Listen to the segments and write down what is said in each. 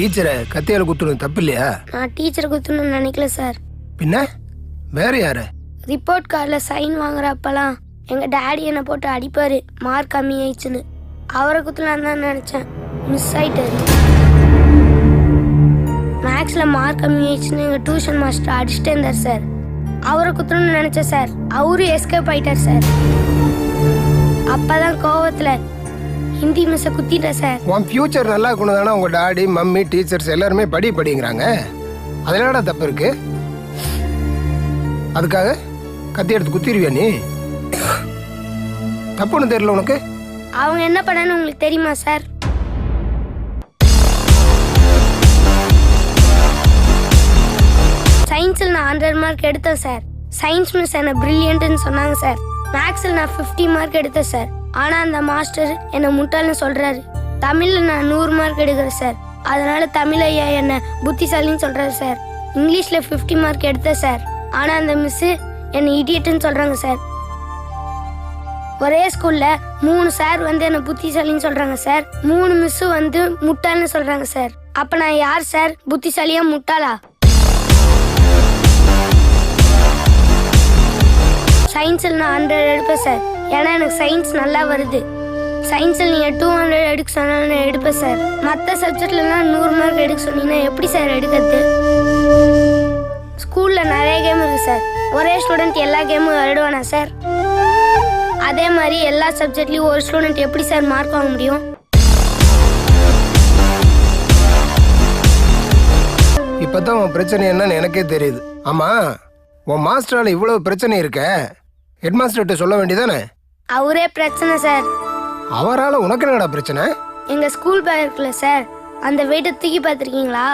டீச்சரை கத்தியால குத்துறது தப்பு இல்லையா? நான் டீச்சரை குத்தணும்னு நினைக்கல சார். பின்ன வேற யாரு? ரிப்போர்ட் கார்டில் சைன் வாங்குறப்பெல்லாம் எங்கள் டேடி என்னை போட்டு அடிப்பார் மார்க் கம்மி ஆயிடுச்சுன்னு. அவரை குத்தலான்னு தான் நினச்சேன், மிஸ் ஆயிட்டாரு. மேக்ஸில் மார்க் கம்மி ஆயிடுச்சுன்னு எங்கள் டியூஷன் மாஸ்டர் அடிச்சுட்டே இருந்தார் சார். அவரை குத்தணும்னு நினச்சேன் சார், அவரும் எஸ்கேப் ஆயிட்டார் சார். அப்போ தான் கோவத்தில் ஹிந்தி மிஸ்ஸை குத்திட்டேன் சார். உன் ஃபியூச்சர் நல்லா இருக்கணும் தானே உங்கள் டாடி மம்மி டீச்சர்ஸ் எல்லாருமே படிங்கிறாங்க. அதில் தப்பு இருக்கு? அதுக்காக கத்தி எடுத்து குத்திடுவியா நீ? தப்புன்னு தெரியல உனக்கு? அவங்க என்ன பண்ணான்னு உங்களுக்கு தெரியுமா சார்? சயின்ஸில் நான் 100 மார்க் எடுத்தேன் சார். சயின்ஸ் மிஸ் என்ன பிரில்லியன்ட்னு சொன்னாங்க சார். மேக்ஸில் நான் 50 மார்க் எடுத்தேன் சார். ஆனால் அந்த மாஸ்டர் என்னை முட்டாள்னு சொல்கிறாரு. தமிழில் நான் 100 மார்க் எடுக்கிறேன் சார். அதனால தமிழ் ஐயா என்னை புத்திசாலின்னு சொல்கிறாரு சார். இங்கிலீஷில் 50 மார்க் எடுத்தேன் சார். ஆனால் அந்த மிஸ்ஸு என்னை இடியட்டுன்னு சொல்கிறாங்க சார். ஒரே ஸ்கூலில் 3 சார் வந்து என்னை புத்திசாலின்னு சொல்கிறாங்க சார். 3 மிஸ்ஸு வந்து முட்டாள்னு சொல்கிறாங்க சார். அப்போ நான் யார் சார், புத்திசாலியா முட்டாளா? சயின்ஸில் நான் 100 எடுப்பேன் சார். ஏன்னா எனக்கு சயின்ஸ் நல்லா வருது. சயின்ஸில் நீங்கள் 200 எடுக்க சொன்னாலும் நான் எடுப்பேன் சார். மற்ற சப்ஜெக்ட்லாம் 100 மார்க் எடுக்க சொன்னீங்கன்னா எப்படி சார் எடுக்கிறது? ஸ்கூலில் நிறைய கேம் இருக்குது சார். ஒரே ஸ்டூடெண்ட் எல்லா கேமும் விளையாடுவானா சார்? அதே மாதிரி எல்லா சப்ஜெக்ட்லேயும் ஒரு ஸ்டூடெண்ட் எப்படி சார் மார்க் வாங்க முடியும்? இப்போதான் உன் பிரச்சனை என்னன்னு எனக்கே தெரியுது. ஆமாம், உன் மாஸ்டரால் இவ்வளவு பிரச்சனை இருக்க ஹெட் மாஸ்டர்கிட்ட சொல்ல வேண்டியதானே? அவரே பிரச்சனை சார். அவரால் உனக்கு என்னடா பிரச்சனை? எங்கள் ஸ்கூல் பேக் இருக்குல்ல சார், அந்த வெயிட்டை தூக்கி பார்த்துருக்கீங்களா?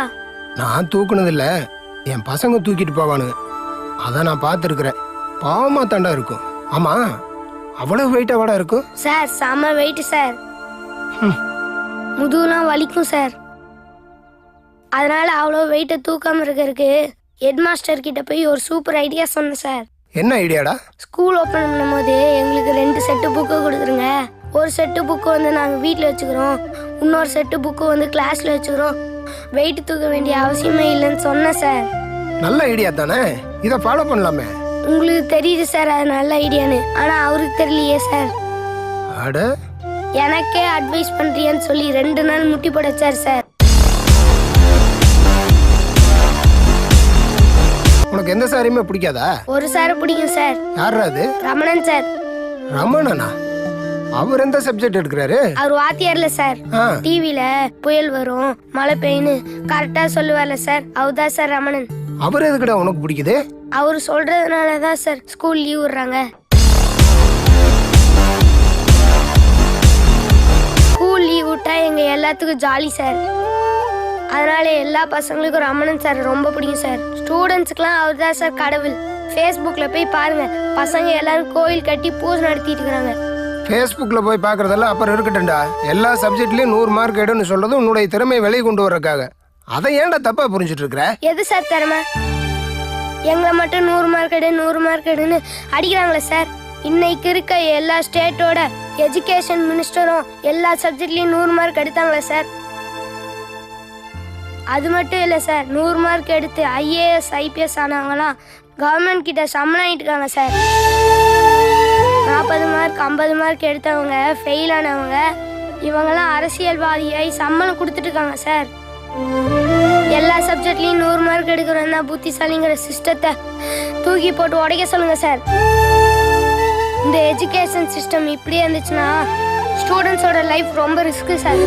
நான் தூக்குனதில்ல, என் பசங்க தூக்கிட்டு போவானுங்க. அதான் நான் பார்த்துருக்குறேன். பாவமாக தாண்டா இருக்கும். ஆமாம், அவ்வளவு வெயிட்டாவாடா இருக்கும்? சார் செம வெயிட் சார். முதுகுலாம் வலிக்கும் சார். அதனால அவ்வளோ வெயிட்டை தூக்காமல் இருக்கிறதுக்கு ஹெட் மாஸ்டர் கிட்ட போய் ஒரு சூப்பர் ஐடியா சொன்னேன் சார். என்ன ஐடியாடா? ஸ்கூல் ஓப்பன் பண்ணும்போது எங்களுக்கு 2 செட்டு புக்கு கொடுத்துருங்க. ஒரு செட்டு புக்கு வந்து நாங்கள் வீட்டில் வச்சுக்கிறோம், இன்னொரு செட்டு புக்கு வந்து கிளாஸில் வச்சுக்கிறோம். வெயிட் தூக்க வேண்டிய அவசியமே இல்லைன்னு சொன்னேன் சார். நல்ல ஐடியா தானே, இதை ஃபாலோ பண்ணலாமே. உங்களுக்கு தெரியுது சார் அது நல்ல ஐடியான்னு, ஆனால் அவருக்கு தெரியலையே சார். அட, எனக்கே அட்வைஸ் பண்ணுறியான்னு சொல்லி 2 நாள் முட்டி போடச்சார் சார். உனக்கு எந்த சாரையுமே பிடிக்காதா? ஒரு சாரை பிடிக்கும் சார். யாரா அது? ரமணன் சார். ரமணனா? அவர் எந்த சப்ஜெக்ட் எடுக்கிறாரு? அவர் வாத்தியார்ல சார். டிவில புயல் வரும் மழை பெய்யுன்னு கரெக்டா சொல்லுவார்ல சார், அவர்தான் சார் ரமணன். அவர் எதுக்குடா உனக்கு பிடிக்குது? அவர் சொல்றதுனாலதான் சார் ஸ்கூல் லீவ் விடுறாங்க. ஸ்கூல் லீவ் விட்டா எங்க எல்லாத்துக்கும் ஜாலி சார். அதனால எல்லா பசங்களுக்கும் ரமணன் சார் ரொம்ப பிடிக்கும் சார். ஸ்டூடெண்ட்ஸுக்குலாம் அவர் தான் சார் கடவுள். ஃபேஸ்புக்ல போய் பாருங்க, பசங்க எல்லாரும் கோயில் கட்டி பூஜை நடத்திட்டு இருக்காங்க. ஃபேஸ்புக்கில் போய் பார்க்குறதெல்லாம் அப்புறம் இருக்கட்டும்டா. எல்லா சப்ஜெக்ட்லேயும் 100 மார்க் எடுன்னு சொல்றது உன்னுடைய திறமையை வெளியே கொண்டு வரக்காக. அதை ஏன்டா தப்பா புரிஞ்சுட்டு இருக்கிற? எது சார் திறமை? எங்களை மட்டும் 100 மார்க் எடு 100 மார்க் எடுன்னு அடிக்கிறாங்களே சார். இன்னைக்கு இருக்க எல்லா ஸ்டேட்டோட எஜுகேஷன் மினிஸ்டரும் எல்லா சப்ஜெக்ட்லேயும் 100 மார்க் எடுத்தாங்களே சார். அது மட்டும் இல்லை சார், 100 மார்க் எடுத்து IAS IPS ஆனவங்களாம் கவர்மெண்ட் கிட்ட சம்பளம் ஆகிட்டு இருக்காங்க சார். 40 மார்க் 50 மார்க் எடுத்தவங்க ஃபெயில் ஆனவங்க இவங்கெல்லாம் அரசியல்வாதியாகி சம்பளம் கொடுத்துட்டு இருக்காங்க சார். எல்லா சப்ஜெக்ட்லையும் 100 மார்க் எடுக்கிறோம் தான் புத்திசாலிங்கிற சிஸ்டத்தை தூக்கி போட்டு உடைக்க சொல்லுங்க சார். இந்த எஜுகேஷன் சிஸ்டம் இப்படியே இருந்துச்சுன்னா ஸ்டூடெண்ட்ஸோட லைஃப் ரொம்ப ரிஸ்க்கு சார்.